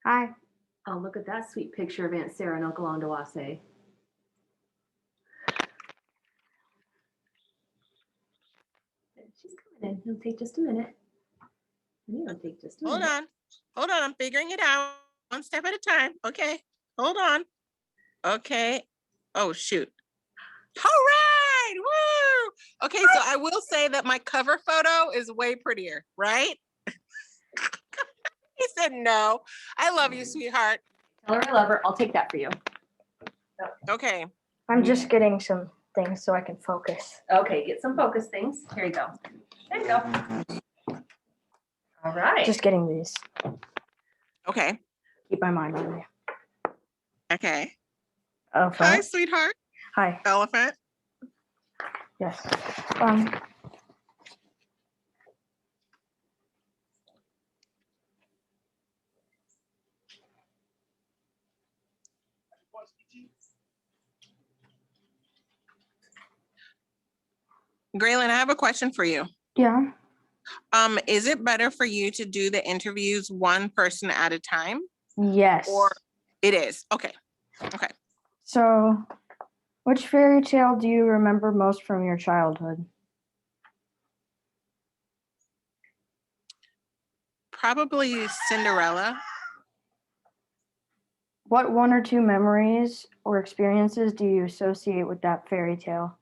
Hi. Oh, look at that sweet picture of Aunt Sarah and Uncle Ondawase. She's coming in. It'll take just a minute. It'll take just a Hold minute. on. Hold on. I'm figuring it out one step at a time. Okay. Hold on. Okay. Oh, shoot. All right. Woo. Okay. So I will say that my cover photo is way prettier, right? He said no. I love you, sweetheart. Tell her I love her. I'll take that for you. Okay. I'm just getting some things so I can focus. Okay, get some focus things. Here you go. There you go. All right. Just getting these. Okay. Keep my mind on you. Okay. Oh, Hi, fine. sweetheart. Hi. Elephant. Yes. Graylin, I have a question for you. Yeah. Is it better for you to do the interviews one person at a time? Yes. Or it is? Okay. Okay. So, which fairy tale do you remember most from your childhood? Probably Cinderella. What one or two memories or experiences do you associate with that fairy tale?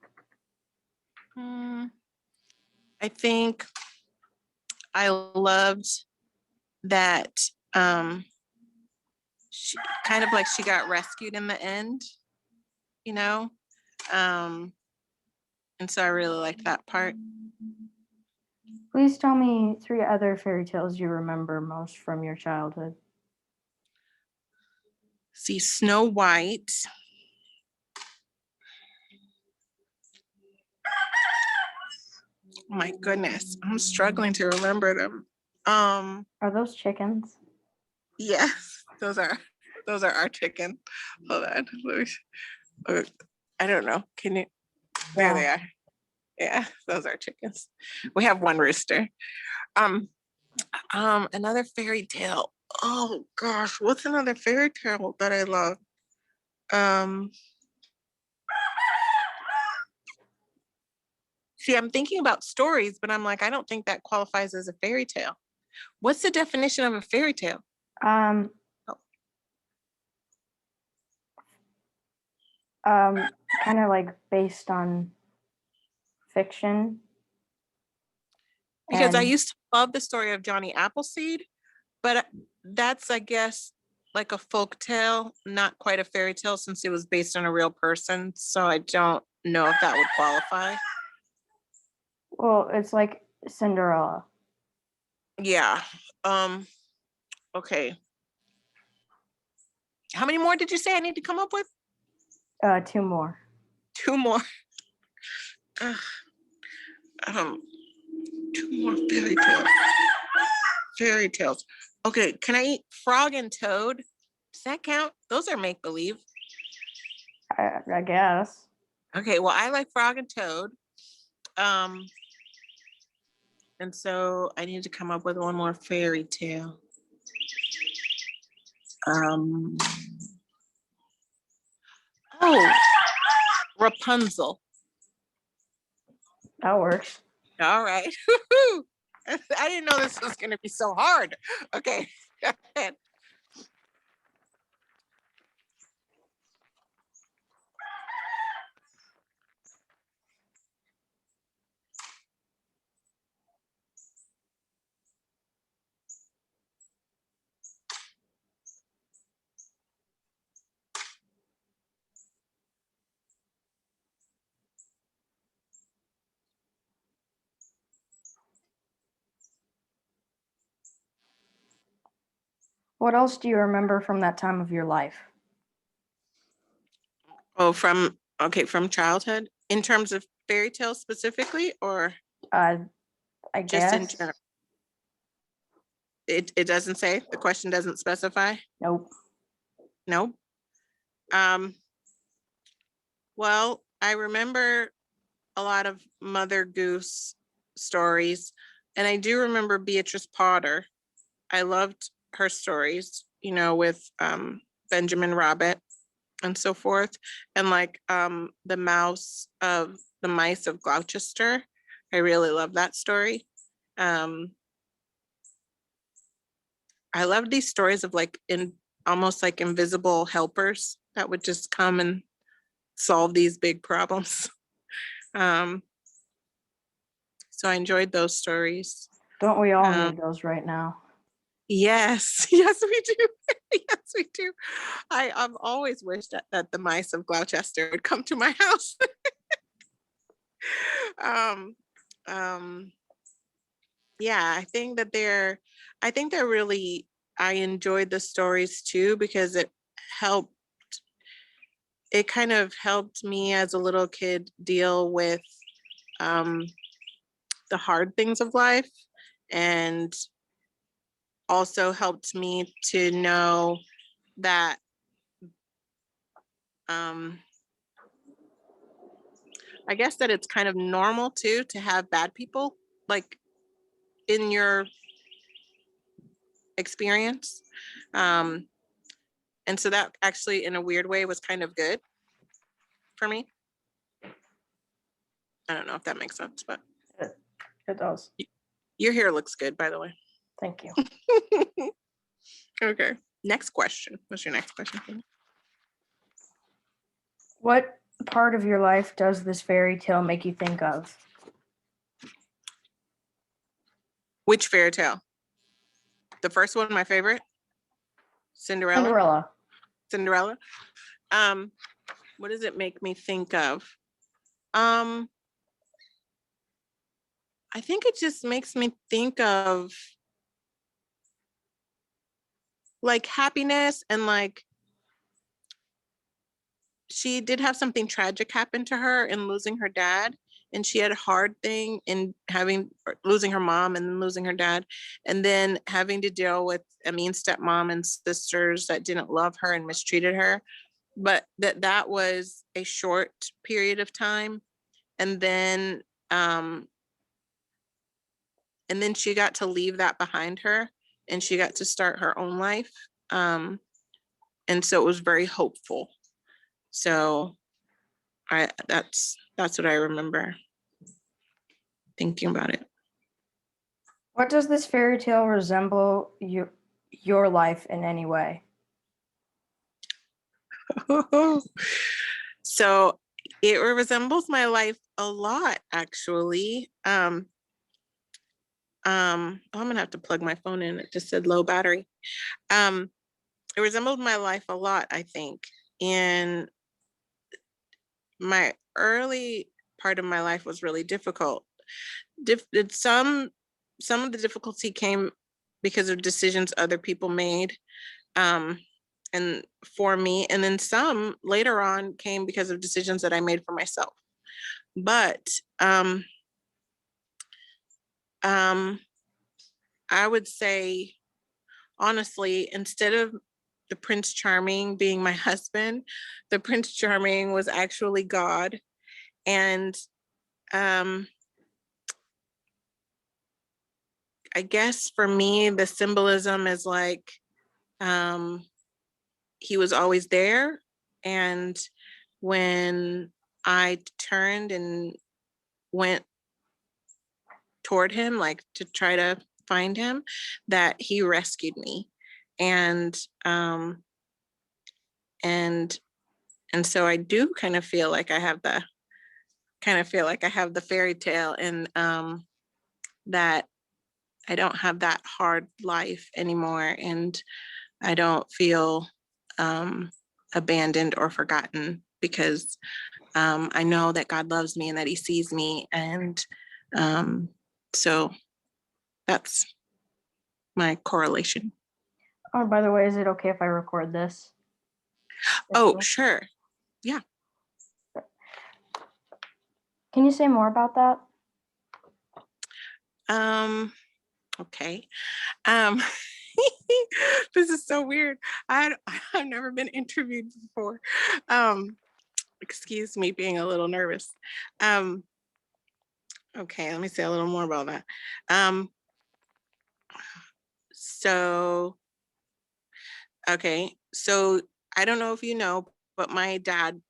I think I loved that she kind of like she got rescued in the end, you know? And so I really liked that part. Please tell me 3 other fairy tales you remember most from your childhood. See, Snow White. Oh my goodness, I'm struggling to remember them. Are those chickens? Yes, those are our chicken. Hold on. I don't know. Can you? There they are. Yeah, those are chickens. We have one rooster. Another fairy tale. Oh gosh, what's another fairy tale that I love? See, I'm thinking about stories, but I'm like, I don't think that qualifies as a fairy tale. What's the definition of a fairy tale? Kind of like based on fiction. Because I And used to love the story of Johnny Appleseed, but that's, I guess, like a folk tale, not quite a fairy tale since it was based on a real person. So I don't know if that would qualify. well, it's like Cinderella. Yeah. Okay. How many more did you say I need to come up with? 2 more. 2 more. Um, 2 more fairy tales. Fairy tales. Okay, can I eat Frog and Toad? Does that count? Those are make believe. I guess. Okay, well, I like Frog and Toad. And so I need to come up with one more fairy tale. Oh, Rapunzel. That works. All right. I didn't know this was going to be so hard. Okay. What else do you remember from that time of your life? Oh, from childhood in terms of fairy tales specifically, or I just in guess. general? It doesn't say, the question doesn't specify. Nope. Nope. Well, I remember a lot of Mother Goose stories, and I do remember Beatrice Potter. I loved her stories, you know, with Benjamin Robert and so forth, and like the mice of Gloucester. I really love that story. I love these stories of like almost like invisible helpers that would just come and solve these big problems. So I enjoyed those stories. Don't we all need those right now? Yes, yes, we do. Yes, we do. I've always wished that the mice of Gloucester would come to my house. um, yeah, I think they're really, I enjoyed the stories too, because it kind of helped me as a little kid deal with the hard things of life, and also helped me to know that I guess that it's kind of normal too to have bad people like in your experience. And so that actually in a weird way was kind of good for me. I don't know if that makes sense, but It does. your hair looks good, by the way. Thank you. Okay. Next question. What's your next question for me? What part of your life does this fairy tale make you think of? Which fairy tale? The first one, my favorite? Cinderella? Cinderella. What does it make me think of? I think it just makes me think of like happiness, and like she did have something tragic happen to her in losing her dad, and she had a hard thing in losing her mom and then losing her dad, and then having to deal with a mean stepmom and sisters that didn't love her and mistreated her, but that was a short period of time. And then she got to leave that behind her, and she got to start her own life. And so it was very hopeful. So that's what I remember thinking about it. What does this fairy tale resemble your life in any way? So it resembles my life a lot, actually. I'm gonna have to plug my phone in. It just said low battery. It resembled my life a lot, I think. In my early part of my life was really difficult. Some of the difficulty came because of decisions other people made, and for me, and then some later on came because of decisions that I made for myself. But I would say, honestly, instead of the Prince Charming being my husband, the Prince Charming was actually God. And I guess for me, the symbolism is like he was always there. And when I turned and went toward him, like to try to find him, that he rescued me. And so I do kind of feel like I have the fairy tale, and that I don't have that hard life anymore, and I don't feel abandoned or forgotten, because I know that God loves me and that he sees me. And so that's my correlation. Oh, by the way, is it okay if I record this? Oh, sure. Yeah. Can you say more about that? Okay. This is so weird. I've never been interviewed before. Excuse me being a little nervous. Okay, let me say a little more about that. So Okay, so I don't know if you know, but my dad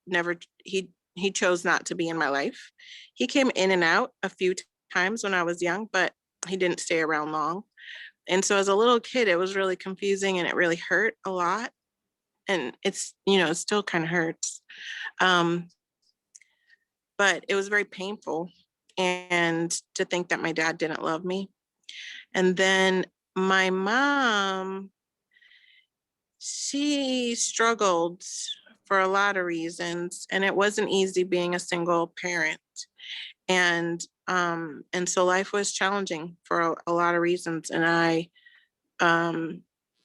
never he chose not to be in my life. He came in and out a few times when I was young, but he didn't stay around long. And so as a little kid, it was really confusing and it really hurt a lot. And it's, it still kind of hurts. Um, but it was very painful. And to think that my dad didn't love me. And then my mom, she struggled for a lot of reasons, and it wasn't easy being a single parent. And so life was challenging for a lot of reasons, and I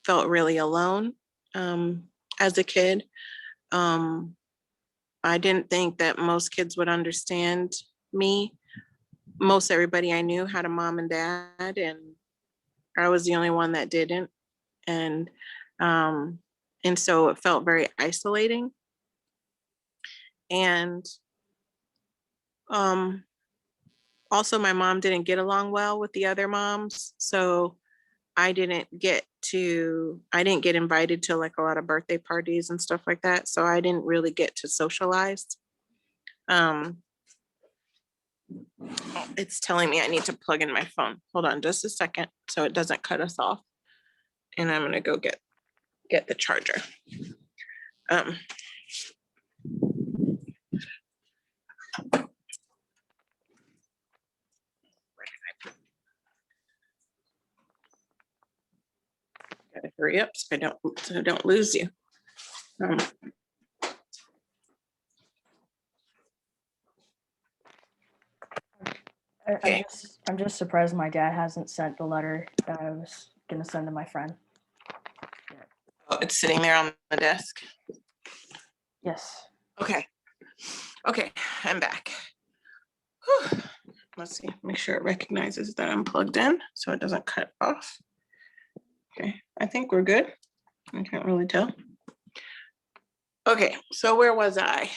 felt really alone as a kid. I didn't think that most kids would understand me. Most everybody I knew had a mom and dad, and I was the only one that didn't. And um, and so it felt very isolating. And um, also, my mom didn't get along well with the other moms, so I didn't get invited to like a lot of birthday parties and stuff like that. So I didn't really get to socialize. Um, it's telling me I need to plug in my phone. Hold on just a second so it doesn't cut us off. And I'm gonna go get the charger. Um, gotta hurry up so I don't lose you. Um, Okay. I'm just surprised my dad hasn't sent the letter that I was gonna send to my friend. oh, it's sitting there on the desk. Yes. Okay. Okay, I'm back. Whew. Let's see, make sure it recognizes that I'm plugged in so it doesn't cut off. Okay, I think we're good. I can't really tell. Okay, so where was I?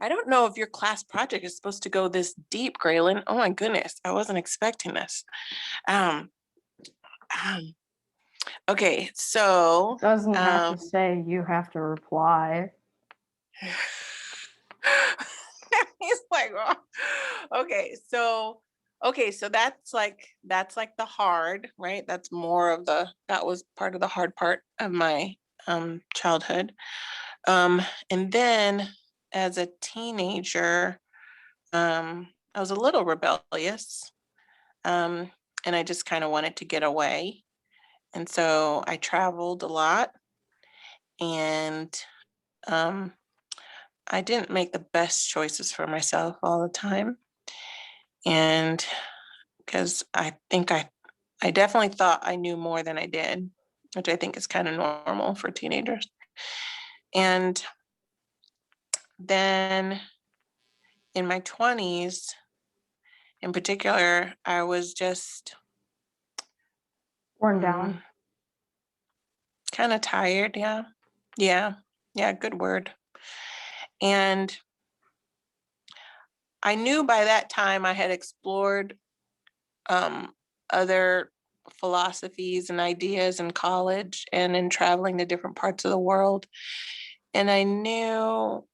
I don't know if your class project is supposed to go this deep, Graylin. Oh my goodness, I wasn't expecting this. Um, okay, so Doesn't have to say you have to reply. he's like, oh. Okay, so that's like the hard, right? That's more of that was part of the hard part of my childhood. And then as a teenager, I was a little rebellious. And I just kind of wanted to get away. And so I traveled a lot, and I didn't make the best choices for myself all the time. And because I think I definitely thought I knew more than I did, which I think is kind of normal for teenagers. And then in my 20s, in particular, I was just Worn down. kind of tired. Yeah, good word. And I knew by that time I had explored other philosophies and ideas in college and in traveling to different parts of the world. And I knew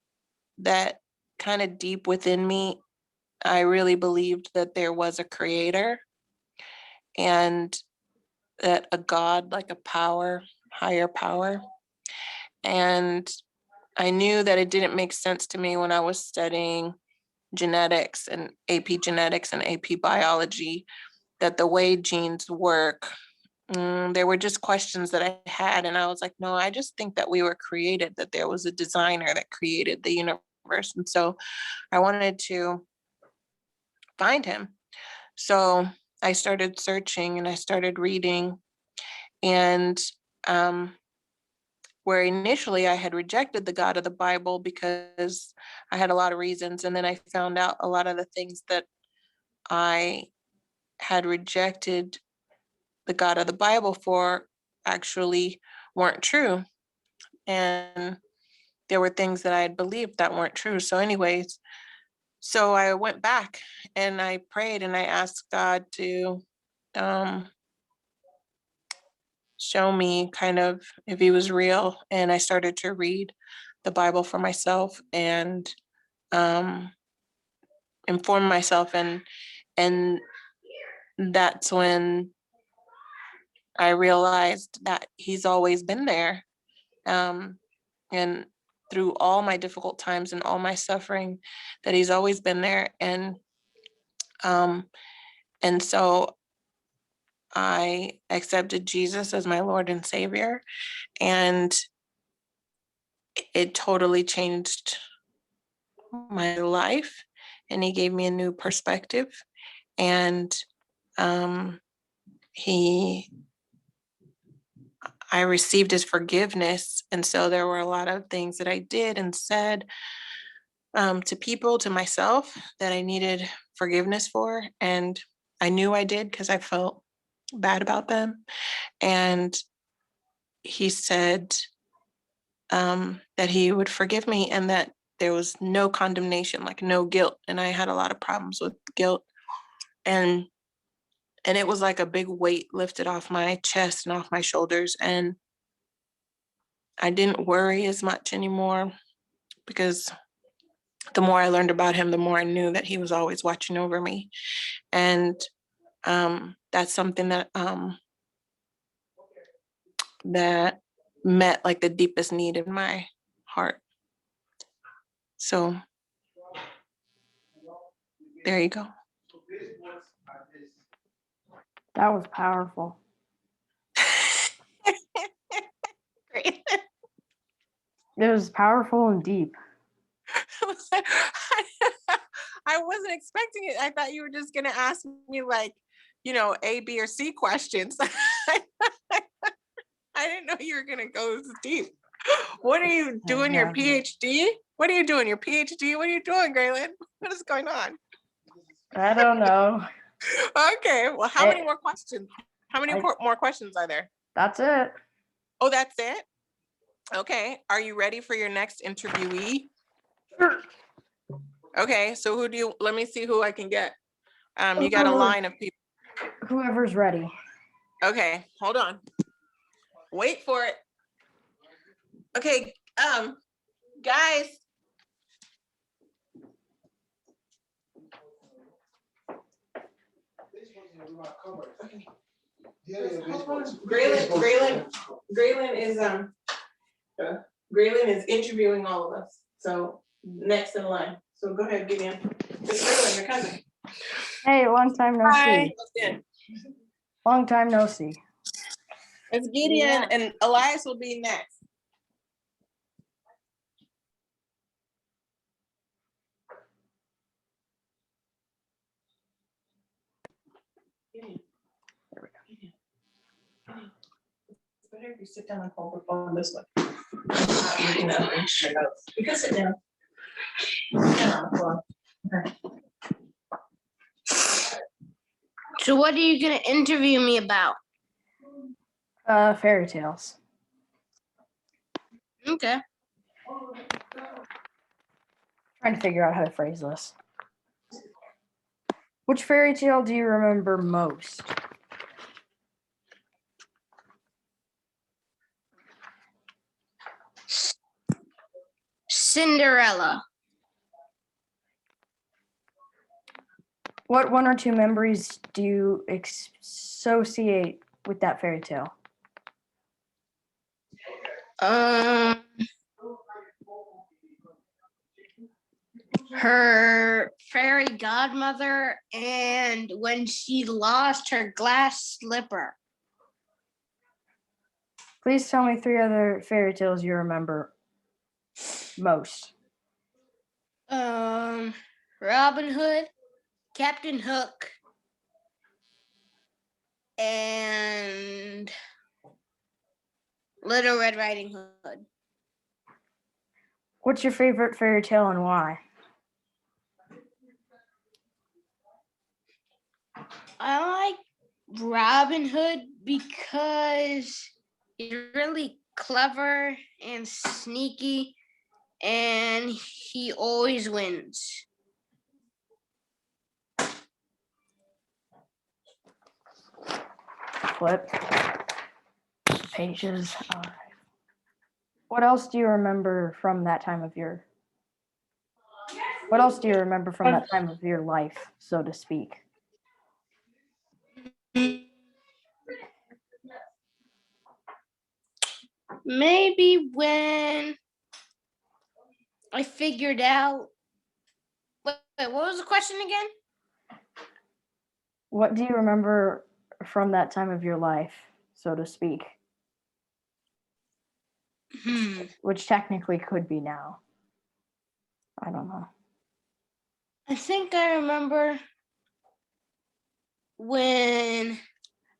that kind of deep within me, I really believed that there was a creator and that a God, like a power, higher power. And I knew that it didn't make sense to me when I was studying genetics and AP genetics and AP biology, that the way genes work, there were just questions that I had. And I was like, no, I just think that we were created, that there was a designer that created the universe. And so I wanted to find him. So I started searching and I started reading. And where initially I had rejected the God of the Bible because I had a lot of reasons. And then I found out a lot of the things that I had rejected the God of the Bible for actually weren't true. And there were things that I had believed that weren't true. So anyways, so I went back and I prayed and I asked God to show me kind of if he was real. And I started to read the Bible for myself and inform myself, and that's when I realized that he's always been there. And through all my difficult times and all my suffering, that he's always been there. And so I accepted Jesus as my Lord and Savior, and it totally changed my life. And he gave me a new perspective. And I received his forgiveness. And so there were a lot of things that I did and said to people, to myself, that I needed forgiveness for. And I knew I did because I felt bad about them. And he said that he would forgive me and that there was no condemnation, like no guilt. And I had a lot of problems with guilt. And it was like a big weight lifted off my chest and off my shoulders. And I didn't worry as much anymore, because the more I learned about him, the more I knew that he was always watching over me. And that's something that that met like the deepest need in my heart. So there you go. That was powerful. Great. It was powerful and deep. I wasn't expecting it. I thought you were just gonna ask me like, A, B, or C questions. I didn't know you were gonna go this deep. What are you doing your PhD? What are you doing your PhD? What are you doing, Graylin? What is going on? I don't know. Okay, well, how many more questions? How many more questions are there? That's it. Oh, that's it? Okay, are you ready for your next interviewee? Okay, so let me see who I can get. You got a line of people. Whoever's ready. Okay, hold on. Wait for it. Okay, guys. Graylin is interviewing all of us. So next in line. So go ahead, get in. It's Graylin, your cousin. Hey, long time no see. Long time no see. It's Gideon, and Elias will be next. It's better if you sit down and hold the phone this way. You can sit down. Okay. So what are you going to interview me about? Fairy tales. Okay. Trying to figure out how to phrase this. Which fairy tale do you remember most? Cinderella. What one or two memories do you associate with that fairy tale? Her fairy godmother and when she lost her glass slipper. Please tell me three other fairy tales you remember most. Robin Hood, Captain Hook, and Little Red Riding Hood. What's your favorite fairy tale and why? I like Robin Hood because he's really clever and sneaky, and he always wins. Flip. pages. All right. What else do you remember from that time of your? What else do you remember from that time of your life, so to speak? Maybe when I figured out. Wait, what was the question again? What do you remember from that time of your life, so to speak? Which technically could be now. I don't know. I think I remember when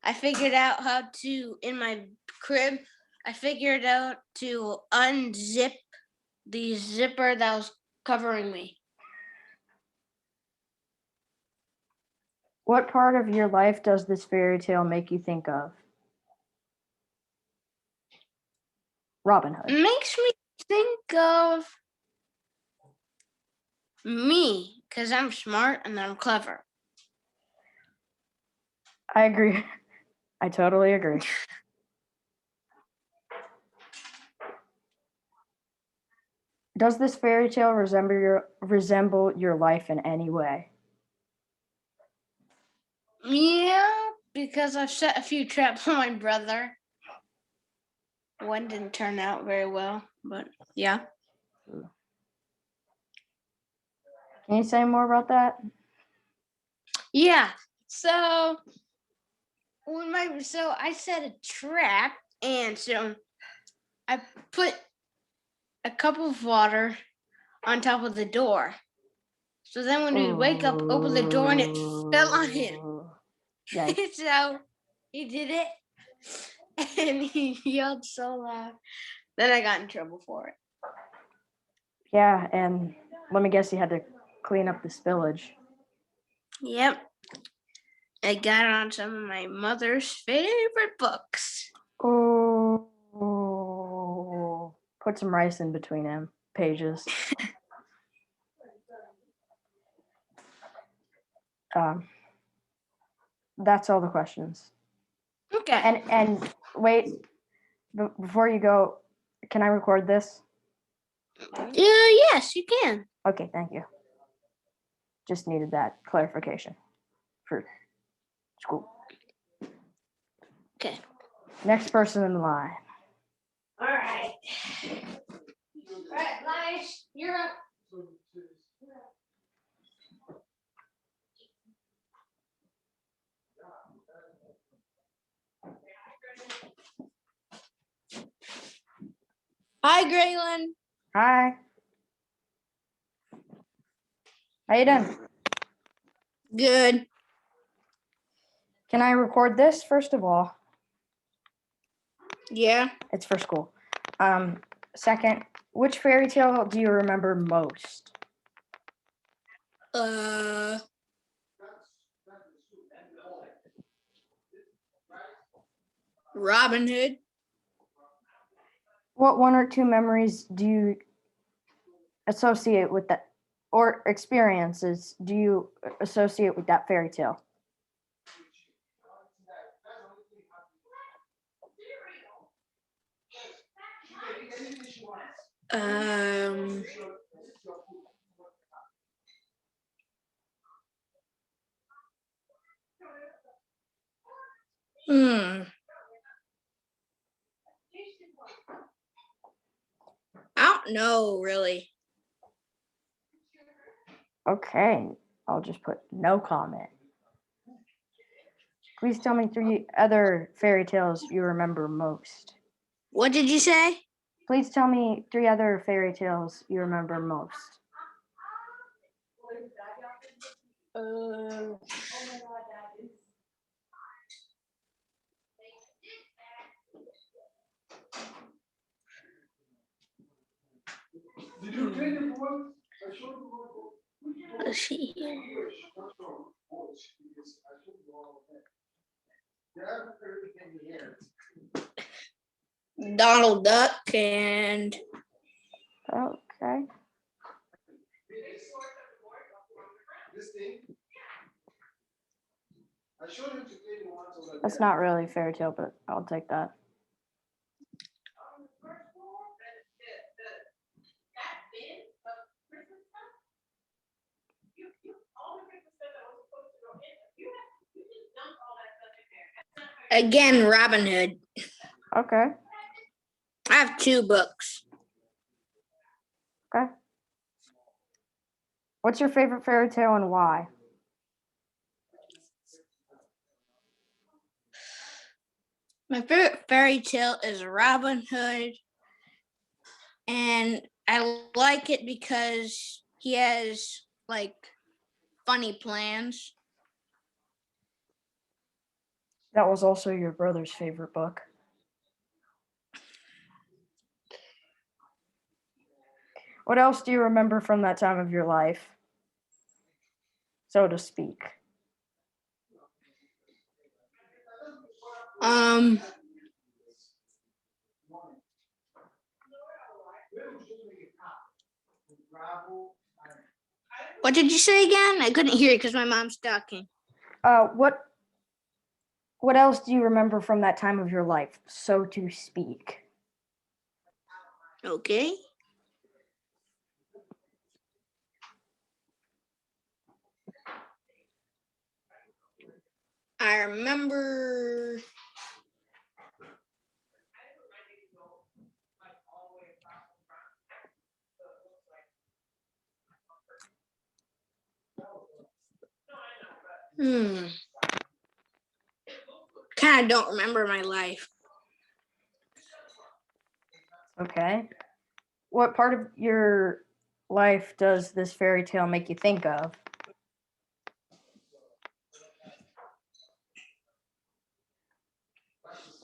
I figured out how to, in my crib, I figured out to unzip the zipper that was covering me. What part of your life does this fairy tale make you think of? Robin Hood. Makes me think of me because I'm smart and I'm clever. I agree. I totally agree. Does this fairy tale resemble your life in any way? Yeah, because I've set a few traps on my brother. One didn't turn out very well, but yeah. Can you say more about that? Yeah. So I set a trap, and so I put a cup of water on top of the door. So then when we wake up, open the door, and it fell on him. Yikes. So he did it, and he yelled so loud. Then I got in trouble for it. Yeah, and let me guess, you had to clean up the spillage. Yep. I got it on some of my mother's favorite books. Oh, put some rice in between them pages. That's all the questions. Okay. And wait, before you go, can I record this? Yes, you can. Okay, thank you. Just needed that clarification for school. Okay. Next person in the line. All right. All right, Linus, you're up. Hi, Graylin. Hi. How you doing? Good. Can I record this first of all? Yeah. It's for school. Second, which fairy tale do you remember most? Robin Hood. What one or two memories do you associate with that, or experiences do you associate with that fairy tale? I don't know, really. Okay, I'll just put no comment. Please tell me 3 other fairy tales you remember most. What did you say? Please tell me 3 other fairy tales you remember most. Let's see here. Donald Duck and Okay. That's not really a fairy tale, but I'll take that. Again, Robin Hood. Okay. I have 2 books. Okay. What's your favorite fairy tale and why? My favorite fairy tale is Robin Hood, and I like it because he has like funny plans. That was also your brother's favorite book. What else do you remember from that time of your life, so to speak? What did you say again? I couldn't hear you because my mom's talking. What else do you remember from that time of your life, so to speak? Okay. I remember kind of don't remember my life. Okay. What part of your life does this fairy tale make you think of?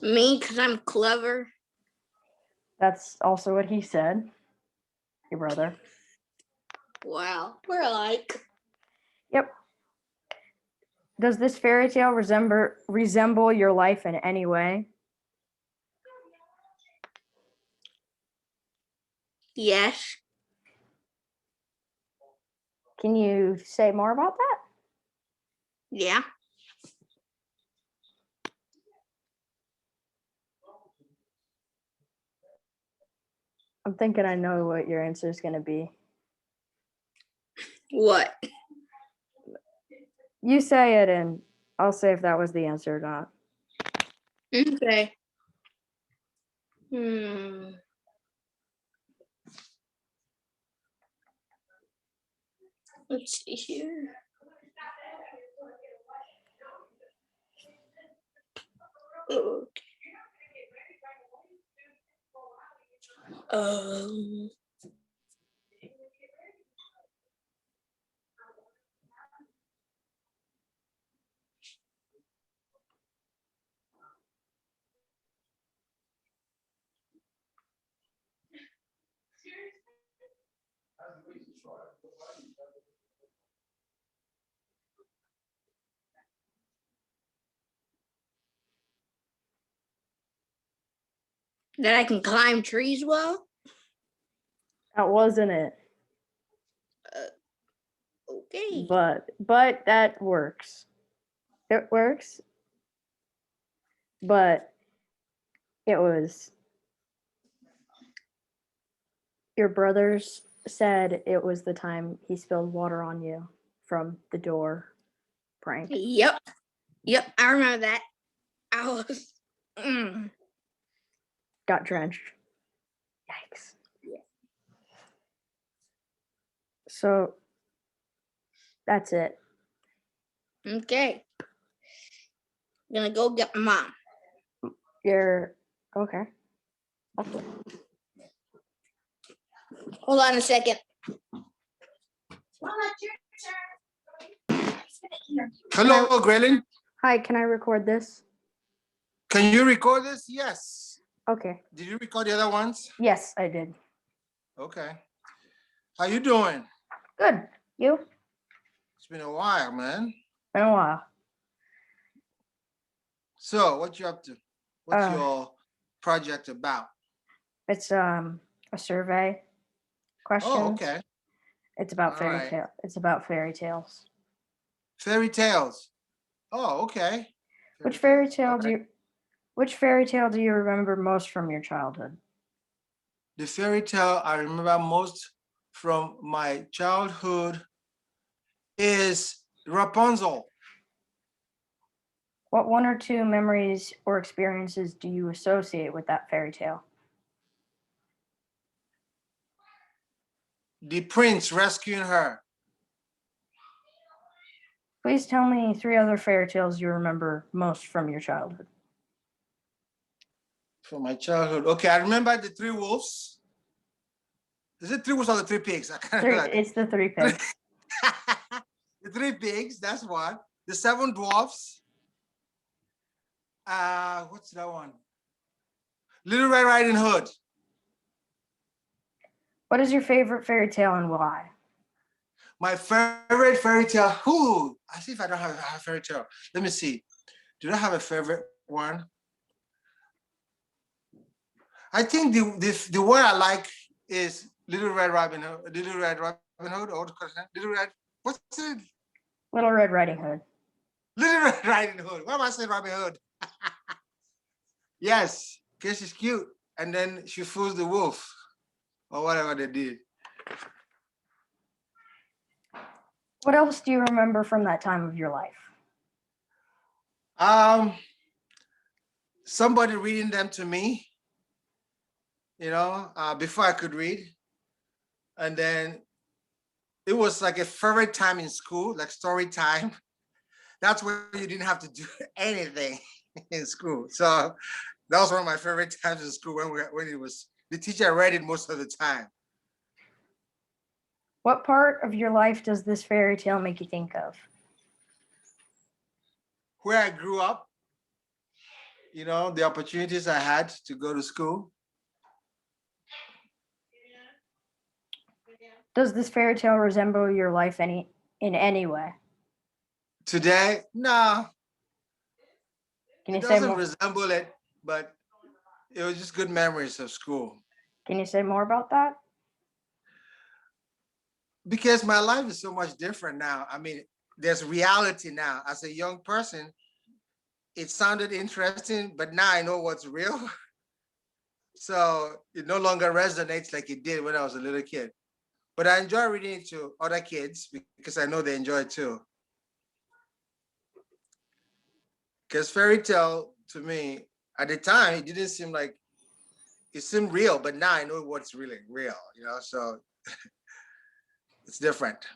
Me, because I'm clever. That's also what he said, your brother. Wow, we're alike. Yep. Does this fairy tale resemble your life in any way? Yes. Can you say more about that? Yeah. I'm thinking I know what your answer is going to be. What? You say it and I'll say if that was the answer or not. Okay. Let's see here. Okay. That I can climb trees well? That wasn't it. Okay. But that works. It works. But it was your brothers said it was the time he spilled water on you from the door prank. Yep. I remember that. I was. Got drenched. Yikes. Yeah. So that's it. Okay. I'm gonna go get my mom. You're okay. Hold on a second. Hello, Grelin. Hi, can I record this? Can you record this? Yes. Okay. Did you record the other ones? Yes, I did. Okay. How you doing? Good. You? It's been a while, man. Been a while. So what you up to? What's Uh, your project about? It's a survey question. Oh, okay. It's about All fairy right. tale. It's about fairy tales. Fairy tales. Oh, okay. Which fairy tales. tale Okay. which fairy tale do you remember most from your childhood? The fairy tale I remember most from my childhood is Rapunzel. What one or two memories or experiences do you associate with that fairy tale? The prince rescuing her. Please tell me 3 other fairy tales you remember most from your childhood. From my childhood. Okay, I remember the 3 wolves. Is it 3 wolves or the 3 pigs? I can't remember. It's the 3 pigs. The 3 pigs, that's one. The 7 dwarfs. What's that one? Little Red Riding Hood. What is your favorite fairy tale and why? My favorite fairy tale. Who? I see if I don't have a fairy tale. Let me see. Do I have a favorite one? I think the one I like is Little Red Robin Hood. Little Red Robin Hood. Or Little Red. What's it? Little Red Riding Hood. Little Red Riding Hood. Why am I saying Robin Hood? Yes, because she's cute, and then she fools the wolf, or whatever they did. What else do you remember from that time of your life? Somebody reading them to me, before I could read. And then it was like a favorite time in school, like story time. That's when you didn't have to do anything in school. So that was one of my favorite times in school when it was, the teacher read it most of the time. What part of your life does this fairy tale make you think of? Where I grew up, the opportunities I had to go to school. Does this fairy tale resemble your life in any way? Today, no. Can you It say doesn't more? resemble it, but it was just good memories of school. Can you say more about that? Because my life is so much different now. I mean, there's reality now. As a young person, it sounded interesting, but now I know what's real. So it no longer resonates like it did when I was a little kid. But I enjoy reading it to other kids because I know they enjoy it too. Because fairy tale to me, at the time, it didn't seem like, it seemed real, but now I know what's really real, so it's different.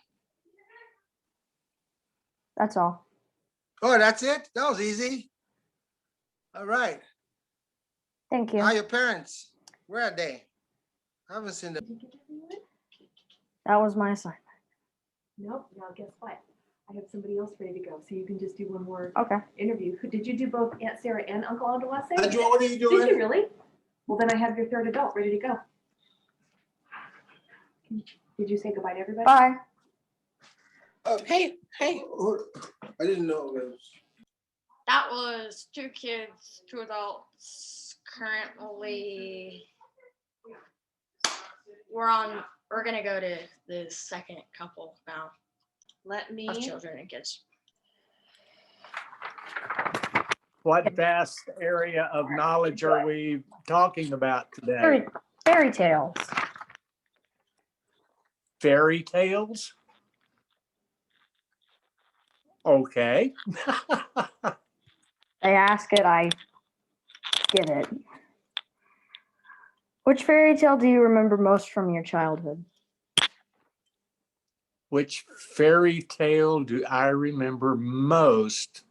That's all. Oh, that's it? That was easy. All right. Thank you. How are your parents? Where are they? I haven't seen them. Did you get everyone? That was my assignment. Nope. Now guess what? I have somebody else ready to go, so you can just do one more Okay. interview. Did you do both Aunt Sarah and Uncle Adewale? Adjo, what are you Did you doing? really? Well, then I have your third adult ready to go. Did you say goodbye to everybody? Bye. Hey, I didn't know it was. That was 2 kids, 2 adults. Currently, we're gonna go to the second couple now Let me. of children and kids. What vast area of knowledge are we talking about today? Fairy tales. Fairy tales? Okay. They ask it, I give it. Which fairy tale do you remember most from your childhood? Which fairy tale do I remember most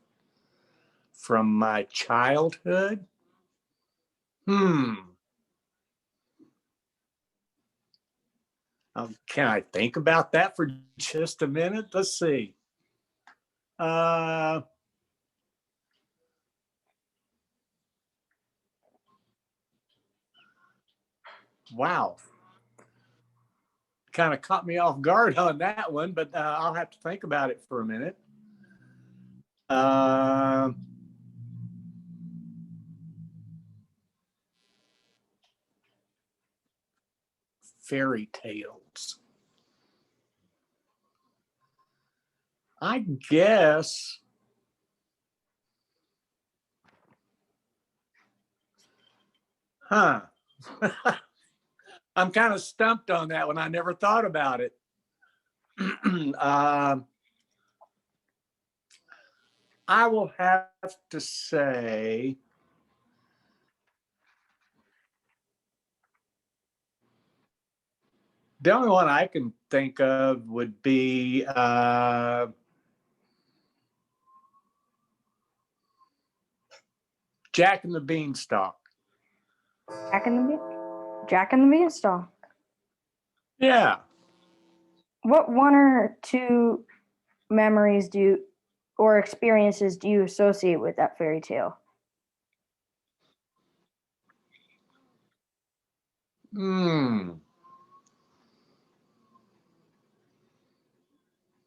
from my childhood? Can I think about that for just a minute? Let's see. Wow. Kind of caught me off guard on that one, but I'll have to think about it for a minute. Fairy tales. I guess I'm kind of stumped on that one. I never thought about it. I will have to say the only one I can think of would be Jack and the Beanstalk. Jack and the Beanstalk. Yeah. What one or two memories or experiences do you associate with that fairy tale?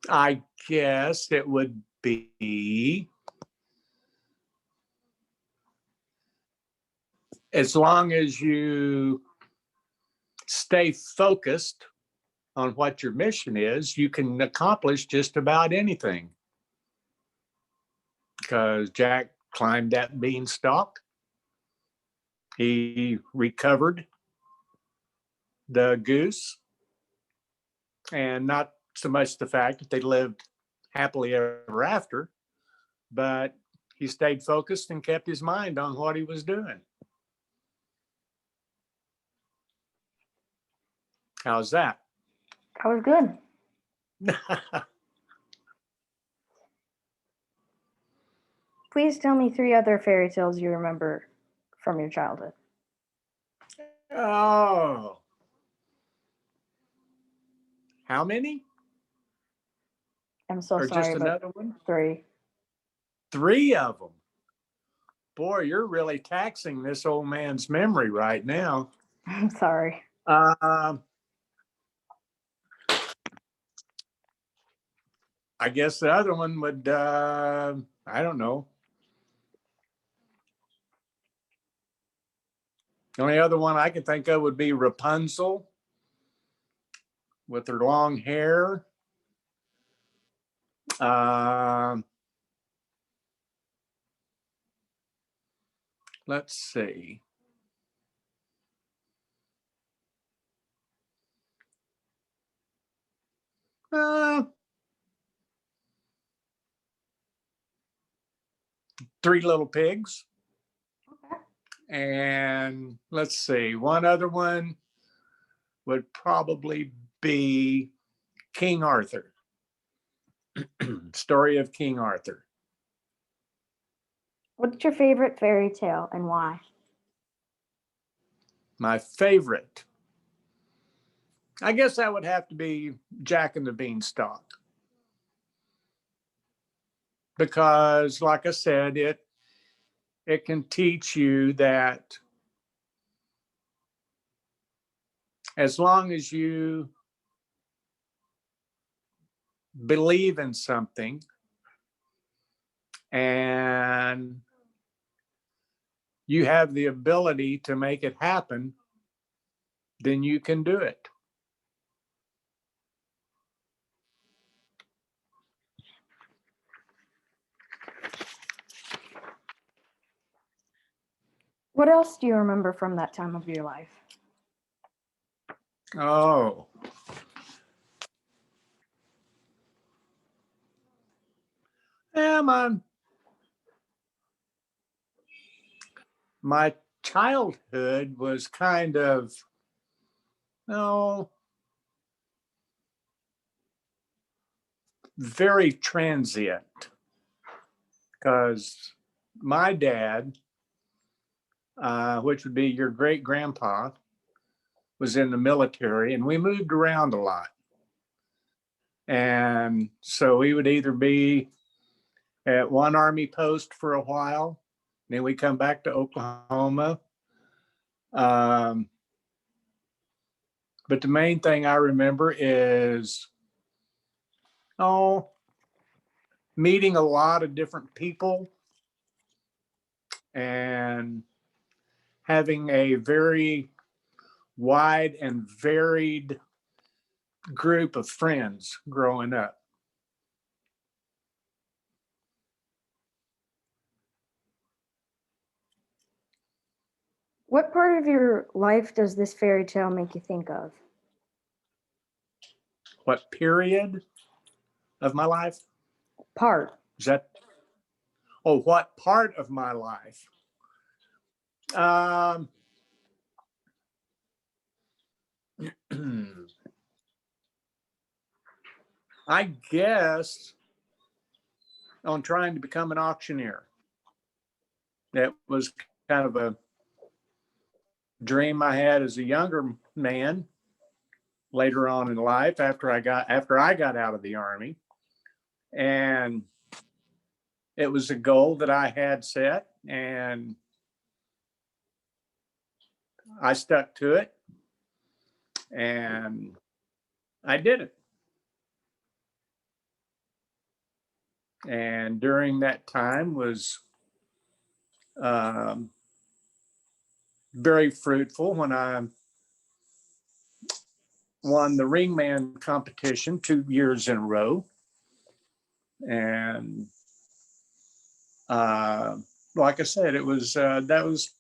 I guess it would be as long as you stay focused on what your mission is, you can accomplish just about anything. Because Jack climbed that beanstalk, he recovered the goose, and not so much the fact that they lived happily ever after, but he stayed focused and kept his mind on what he was doing. How's that? That was good. Please tell me 3 other fairy tales you remember from your childhood. Oh. How many? I'm so Or sorry, just but another one? 3. 3 of them. Boy, you're really taxing this old man's memory right now. I'm sorry. I guess the other one would, I don't know. The only other one I could think of would be Rapunzel with her long hair. Let's see. Three Little Pigs. Okay. And let's see, one other one would probably be King Arthur. Story of King Arthur. What's your favorite fairy tale and why? My favorite, I guess that would have to be Jack and the Beanstalk. Because, like I said, it can teach you that as long as you believe in something and you have the ability to make it happen, then you can do it. What else do you remember from that time of your life? Oh. Yeah, my childhood was kind of, very transient. Because my dad, which would be your great grandpa, was in the military, and we moved around a lot. And so we would either be at one army post for a while, then we come back to Oklahoma. But the main thing I remember is, meeting a lot of different people and having a very wide and varied group of friends growing up. What part of your life does this fairy tale make you think of? What period of my life? Part. Is that Oh, what part of my life? I guess on trying to become an auctioneer. That was kind of a dream I had as a younger man later on in life after I got out of the Army. And it was a goal that I had set, and I stuck to it, and I did it. And during that time was very fruitful when I won the Ringman competition 2 years in a row. And like I said, it was that was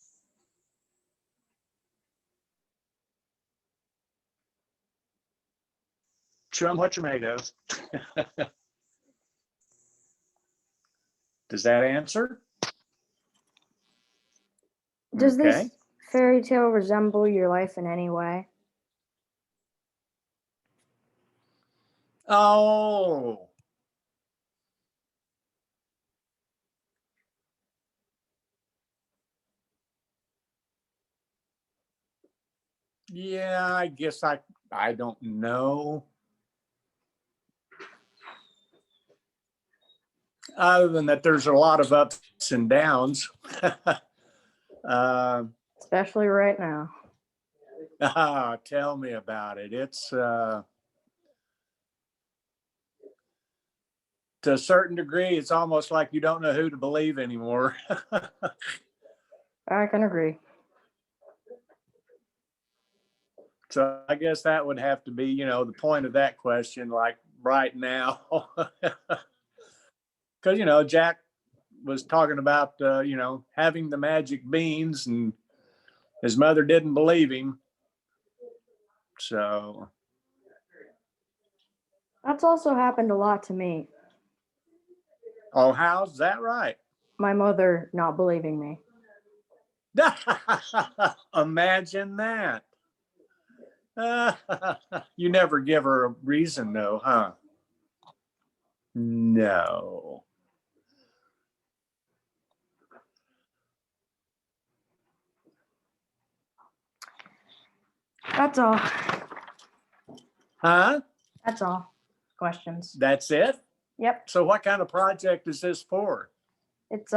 show 'em what you're made of. Does that answer? Does Okay. this fairy tale resemble your life in any way? Oh. Yeah, I guess I don't know. Other than that, there's a lot of ups and downs. Especially right now. Tell me about it. It's to a certain degree, it's almost like you don't know who to believe anymore. I can agree. So I guess that would have to be, you know, the point of that question, like right now. Because, you know, Jack was talking about, you know, having the magic beans, and his mother didn't believe him. So, That's also happened a lot to me. oh, how's that right? My mother not believing me. Imagine that. You never give her a reason, though, huh? No. That's all. Huh? That's all. Questions. That's it? Yep. So what kind of project is this for? It's